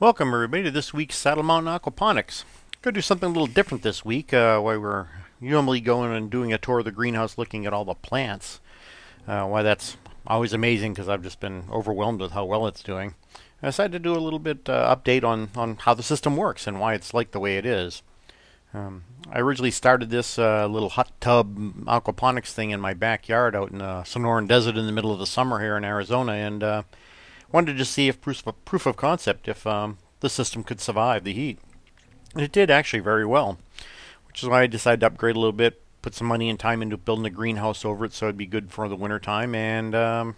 Welcome everybody to this week's Saddle Mountain Aquaponics. Going to do something a little different this week. While we're normally going and doing a tour of the greenhouse, looking at all the plants. Why that's always amazing because I've just been overwhelmed with how well it's doing. I decided to do a little bit update on how the system works and why it's like the way it is. I originally started this little hot tub aquaponics thing in my backyard out in the Sonoran Desert in the middle of the summer here in Arizona, and wanted to just see if proof of concept if the system could survive the heat. And it did actually very well, which is why I decided to upgrade a little bit, put some money and time into building a greenhouse over it so it'd be good for the winter time, and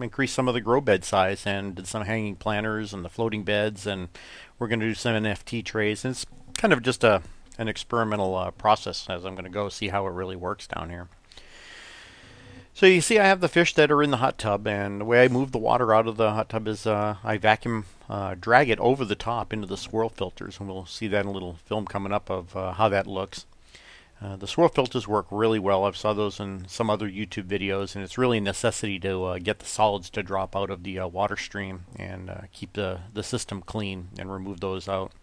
increase some of the grow bed size, and did some hanging planters and the floating beds, and we're going to do some NFT trays. And it's kind of just an experimental process as I'm going to go see how it really works down here. So you see I have the fish that are in the hot tub, and the way I move the water out of the hot tub is I vacuum drag it over the top into the swirl filters, and we'll see that in a little film coming up of how that looks. The swirl filters work really well. I've saw those in some other YouTube videos, and it's really a necessity to get the solids to drop out of the water stream and keep the system clean and remove those out.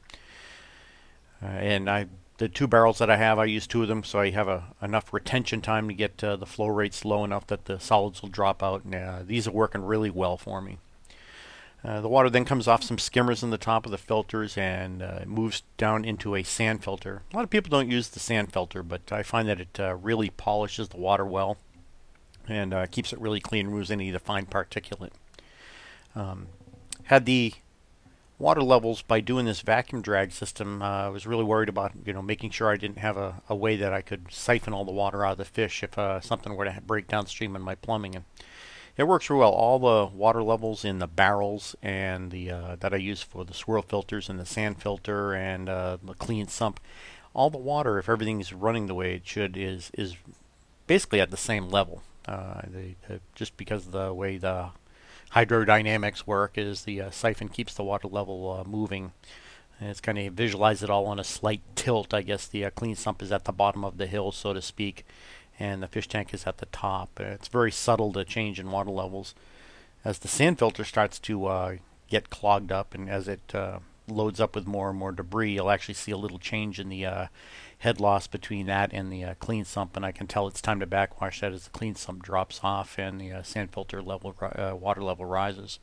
The two barrels that I have, I use two of them, so I have enough retention time to get the flow rates low enough that the solids will drop out. And these are working really well for me. The water then comes off some skimmers in the top of the filters and moves down into a sand filter. A lot of people don't use the sand filter, but I find that it really polishes the water well and keeps it really clean, removes any of the fine particulate. Had the water levels by doing this vacuum drag system. I was really worried about making sure I didn't have a way that I could siphon all the water out of the fish if something were to break downstream in my plumbing. And it works real well. All the water levels in the barrels and the that I use for the swirl filters and the sand filter and the clean sump, all the water, if everything is running the way it should, is basically at the same level. Just because of the way the hydrodynamics work is the siphon keeps the water level moving. And it's kind of visualize it all on a slight tilt. I guess the clean sump is at the bottom of the hill, so to speak, and the fish tank is at the top. It's very subtle, the change in water levels. As the sand filter starts to get clogged up, and as it loads up with more and more debris, you'll actually see a little change in the head loss between that and the clean sump, and I can tell it's time to backwash that as the clean sump drops off and the sand filter level water level rises.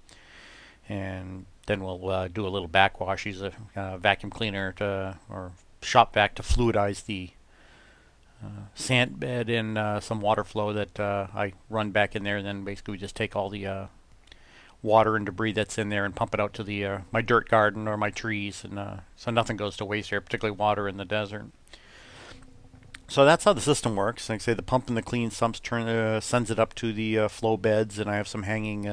And then we'll do a little backwash, use a vacuum cleaner or shop vac to fluidize the sand bed and some water flow that I run back in there, and then basically we just take all the water and debris that's in there and pump it out to the my dirt garden or my trees, and so nothing goes to waste here, particularly water in the desert. So that's how the system works. Like I say, the pump and the clean sumps sends it up to the flow beds, and I have some hanging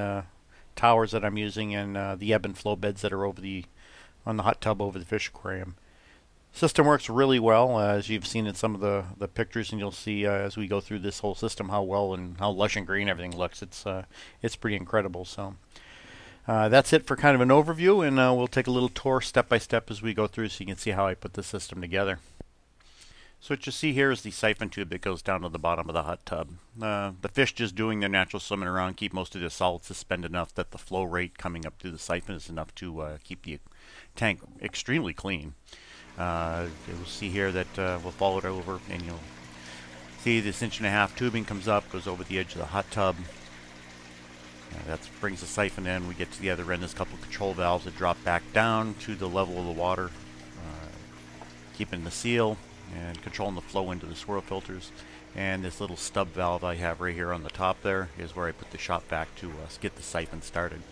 towers that I'm using, and the ebb and flow beds that are on the hot tub over the fish aquarium. System works really well, as you've seen in some of the pictures, and you'll see as we go through this whole system how well and how lush and green everything looks. It's pretty incredible. So that's it for kind of an overview, and we'll take a little tour step by step as we go through, so you can see how I put the system together. So what you see here is the siphon tube that goes down to the bottom of the hot tub. The fish just doing their natural swimming around keep most of their solids suspended enough that the flow rate coming up through the siphon is enough to keep the tank extremely clean. You'll see here that we'll follow it over, and you'll see this 1.5-inch tubing comes up, goes over the edge of the hot tub. That brings the siphon in. We get to the other end. There's a couple of control valves that drop back down to the level of the water, keeping the seal and controlling the flow into the swirl filters. And this little stub valve I have right here on the top there is where I put the shop vac to get the siphon started.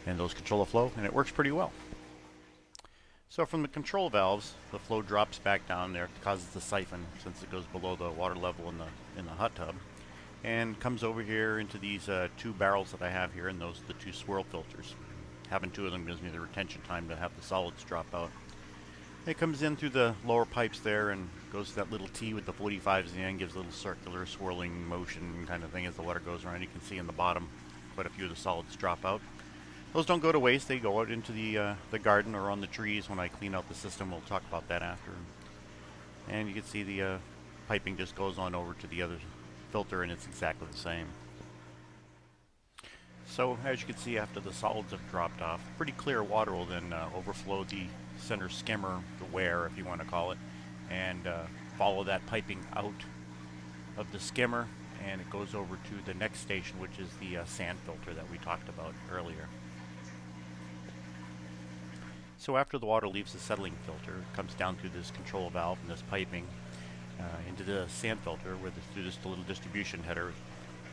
And those control the flow, and it works pretty well. So from the control valves, the flow drops back down there, causes the siphon, since it goes below the water level in the hot tub, and comes over here into these two barrels that I have here, and those are the two swirl filters. Having two of them gives me the retention time to have the solids drop out. It comes in through the lower pipes there and goes to that little T with the 45s in the end, gives a little circular swirling motion kind of thing as the water goes around. You can see in the bottom quite a few of the solids drop out. Those don't go to waste. They go out into the garden or on the trees when I clean out the system. We'll talk about that after. And you can see the piping just goes on over to the other filter, and it's exactly the same. So as you can see, after the solids have dropped off, pretty clear water will then overflow the center skimmer, the wear if you want to call it, and follow that piping out of the skimmer, and it goes over to the next station, which is the sand filter that we talked about earlier. So after the water leaves the settling filter, it comes down through this control valve and this piping into the sand filter, where through this little distribution header,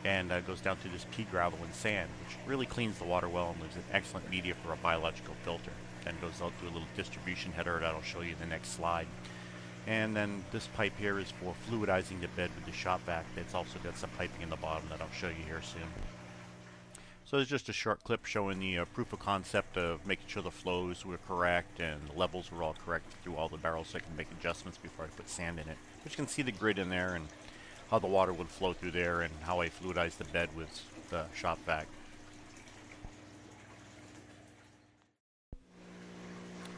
and goes down through this pea gravel and sand, which really cleans the water well and leaves an excellent media for a biological filter. Then goes out through a little distribution header that I'll show you in the next slide. And then this pipe here is for fluidizing the bed with the shop vac. It's also got some piping in the bottom that I'll show you here soon. So there's just a short clip showing the proof of concept of making sure the flows were correct and the levels were all correct through all the barrels, so I can make adjustments before I put sand in it. But you can see the grid in there and how the water would flow through there and how I fluidized the bed with the shop vac.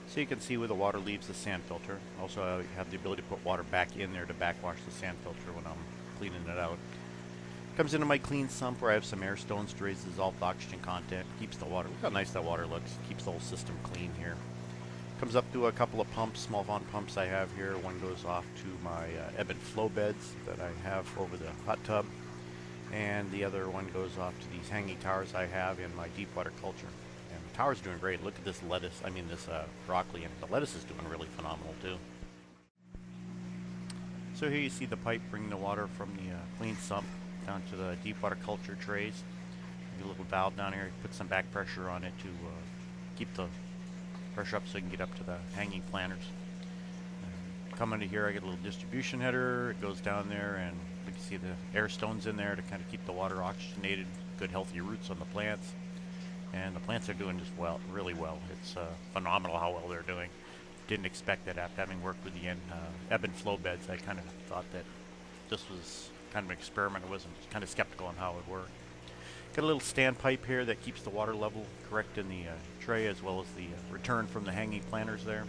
So you can see where the water leaves the sand filter. Also, I have the ability to put water back in there to backwash the sand filter when I'm cleaning it out. Comes into my clean sump where I have some air stones to raise the dissolved oxygen content. Keeps the water, look how nice that water looks. Keeps the whole system clean here. Comes up to a couple of pumps, small Vaughn pumps I have here. One goes off to my ebb and flow beds that I have over the hot tub. And the other one goes off to these hanging towers I have in my deep water culture. And the tower's doing great. Look at this lettuce, this broccoli, and the lettuce is doing really phenomenal too. So here you see the pipe bringing the water from the clean sump down to the deep water culture trays. A little valve down here, put some back pressure on it to keep the pressure up so you can get up to the hanging planters. Come under here, I get a little distribution header. It goes down there, and you can see the air stones in there to kind of keep the water oxygenated, good healthy roots on the plants. And the plants are doing just well, really well. It's phenomenal how well they're doing. Didn't expect that after having worked with the ebb and flow beds. I kind of thought that this was kind of an experiment. I wasn't kind of skeptical on how it would work. Got a little standpipe here that keeps the water level correct in the tray, as well as the return from the hanging planters there.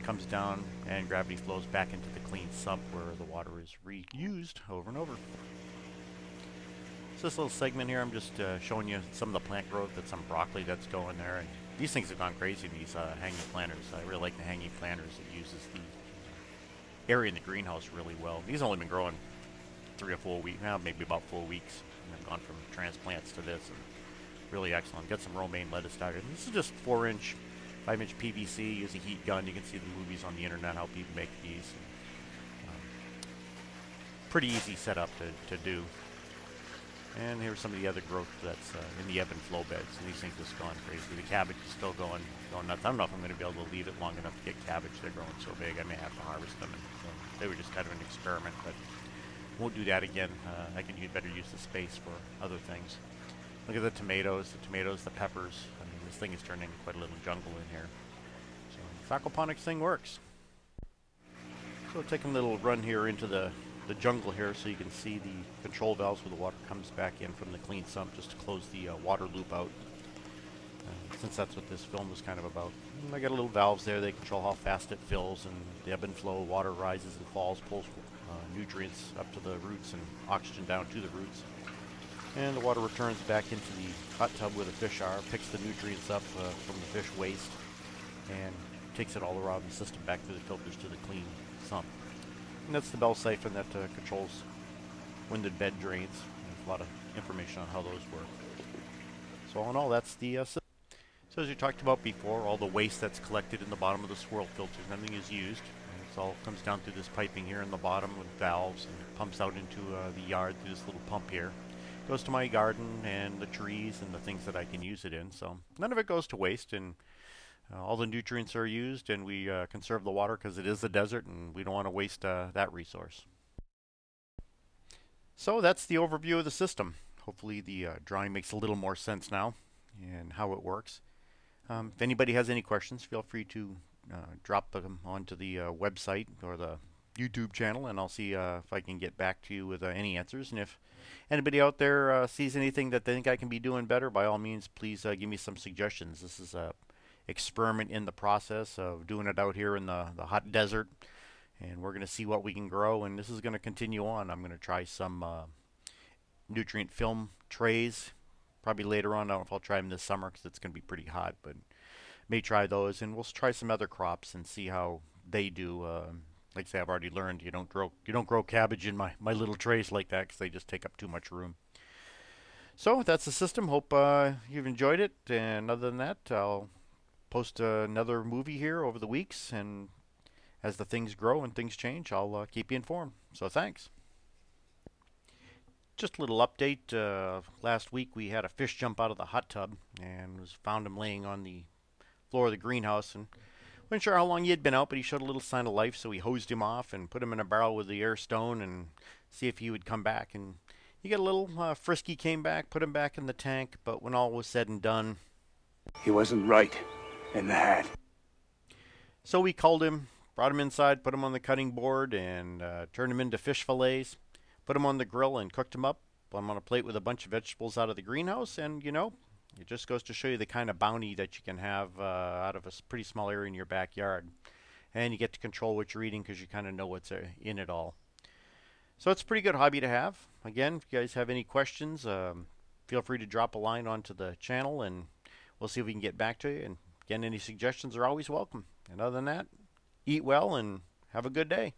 Comes down and gravity flows back into the clean sump where the water is reused over and over. So this little segment here, I'm just showing you some of the plant growth. That's some broccoli that's going there, and these things have gone crazy, these hanging planters. I really like the hanging planters. It uses the area in the greenhouse really well. These have only been growing 3 or 4 weeks, now maybe about 4 weeks. And I've gone from transplants to this, and really excellent. Got some romaine lettuce started. This is just 4-inch, 5-inch PVC. Use a heat gun. You can see the movies on the internet how people make these. Pretty easy setup to do. And here's some of the other growth that's in the ebb and flow beds. And these things just gone crazy. The cabbage is still going nuts. I don't know if I'm going to be able to leave it long enough to get cabbage. They're growing so big, I may have to harvest them. And so they were just kind of an experiment, but won't do that again. I can better use the space for other things. Look at the tomatoes, the peppers. This thing is turning quite a little jungle in here. So the aquaponics thing works. So taking a little run here into the jungle here so you can see the control valves where the water comes back in from the clean sump, just to close the water loop out. Since that's what this film was kind of about. And I got a little valves there. They control how fast it fills, and the ebb and flow, water rises and falls, pulls nutrients up to the roots and oxygen down to the roots. And the water returns back into the hot tub where the fish are, picks the nutrients up from the fish waste, and takes it all around the system back through the filters to the clean sump. And that's the bell siphon that controls when the bed drains. There's a lot of information on how those work. So all in all, that's the system. So as we talked about before, all the waste that's collected in the bottom of the swirl filters, nothing is used. It all comes down through this piping here in the bottom with valves, and pumps out into the yard through this little pump here. Goes to my garden and the trees and the things that I can use it in. So none of it goes to waste, and all the nutrients are used, and we conserve the water because it is a desert and we don't want to waste that resource. So that's the overview of the system. Hopefully the drawing makes a little more sense now and how it works. If anybody has any questions, feel free to drop them onto the website or the YouTube channel, and I'll see if I can get back to you with any answers. And if anybody out there sees anything that they think I can be doing better, by all means, please give me some suggestions. This is a experiment in the process of doing it out here in the hot desert, and we're going to see what we can grow, and this is going to continue on. I'm going to try some nutrient film trays probably later on. I don't know if I'll try them this summer because it's going to be pretty hot, but may try those, and we'll try some other crops and see how they do. Like I say, I've already learned you don't grow cabbage in my little trays like that because they just take up too much room. So that's the system. Hope you've enjoyed it. And other than that, I'll post another movie here over the weeks, and as the things grow and things change, I'll keep you informed. So thanks. Just a little update. Last week we had a fish jump out of the hot tub and found him laying on the floor of the greenhouse, and wasn't sure how long he had been out, but he showed a little sign of life, so we hosed him off and put him in a barrel with the air stone and see if he would come back. And he got a little frisky, came back, put him back in the tank, but when all was said and done, he wasn't right in the hat. So we culled him, brought him inside, put him on the cutting board, and turned him into fish fillets, put him on the grill and cooked him up. Put him on a plate with a bunch of vegetables out of the greenhouse, and it just goes to show you the kind of bounty that you can have out of a pretty small area in your backyard. And you get to control what you're eating because you kind of know what's in it all. So it's a pretty good hobby to have. Again, if you guys have any questions, feel free to drop a line onto the channel, and we'll see if we can get back to you. And again, any suggestions are always welcome. And other than that, eat well and have a good day.